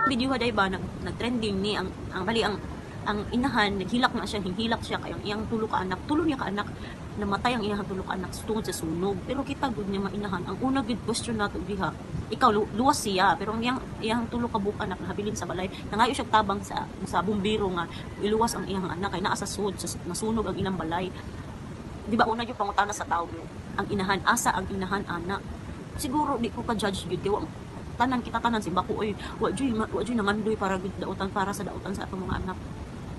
Video haday ba nag-trending ni ang bali ang inahan naghilak na siya, hinghilak siya kay ang iyang tulo ka anak namatay ang iyang tulo ka anak tungod sa sunog. Pero kita gud niya mainahan ang una gid question nato diha, ikaw luwas siya pero ang iyang tulo ka buok anak nahabilin sa balay, nangayo siya tabang sa bumbiro nga iluwas ang iyang anak kay naa sa sud nasunog ang ilang balay. Di ba una yung pangutana sa tao ang inahan, asa ang inahan anak. Siguro di ko ka judge gid kay tanan kita tanan si bako oy wa joy nangandoy para gid dautan para sa dautan sa atong mga anak.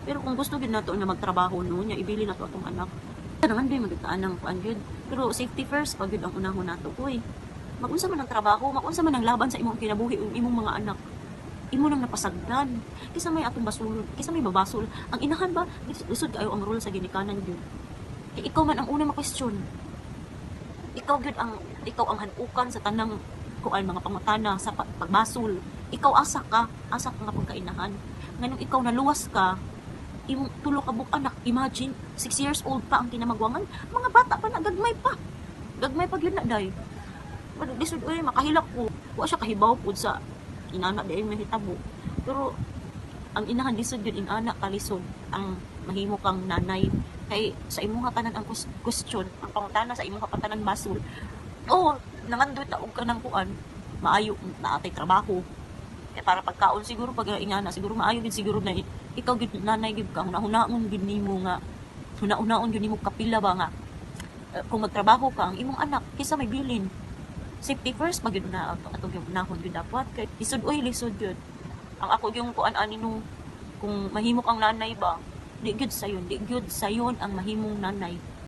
Pero kung gusto gid nato nga magtrabaho no nya ibili nato atong anak, nangandoy magkaan ang kuan gid. Pero safety first pag gid ang unahon nato. Uy, magunsa man ang trabaho, magunsa man ang laban sa imong kinabuhi ug imong mga anak, imo nang napasagdan kisa may atong basulod, kisa may babasol ang inahan ba lisod kayo ang role sa ginikanan gyud. Ikaw man ang una ma-question, ikaw ang hanukan sa tanang kuan mga pangutana sa pagbasol. Ikaw asa ka nga pagkainahan nganong ikaw naluwas ka imong tulo ka buok anak. Imagine 6 years old pa ang kinamagwangan, mga bata pa na, gagmay pa gyud na day. Pero lisod oy makahilak ko wa siya kahibaw pud sa inana day mahitabo. Pero ang inahan lisod gyud in anak kalisod ang mahimo kang nanay kay sa imong tanan ang question ang pangutana sa imong patanan basol. Oh, nangandoy ta og kanang kuan maayo na atay trabaho kaya para pagkaon siguro pag ingana siguro maayo gid siguro na ikaw gid nanay gid ka hunahunaon gid nimo nga hunahunaon gid nimo kapila ba nga kung magtrabaho ka ang imong anak kisa may bilin. Safety first pag gid na atong ginahon gid dapat kay lisod gyud ang ako yung kuan ani nung kung mahimo kang nanay ba di gyud sayon ang mahimong nanay.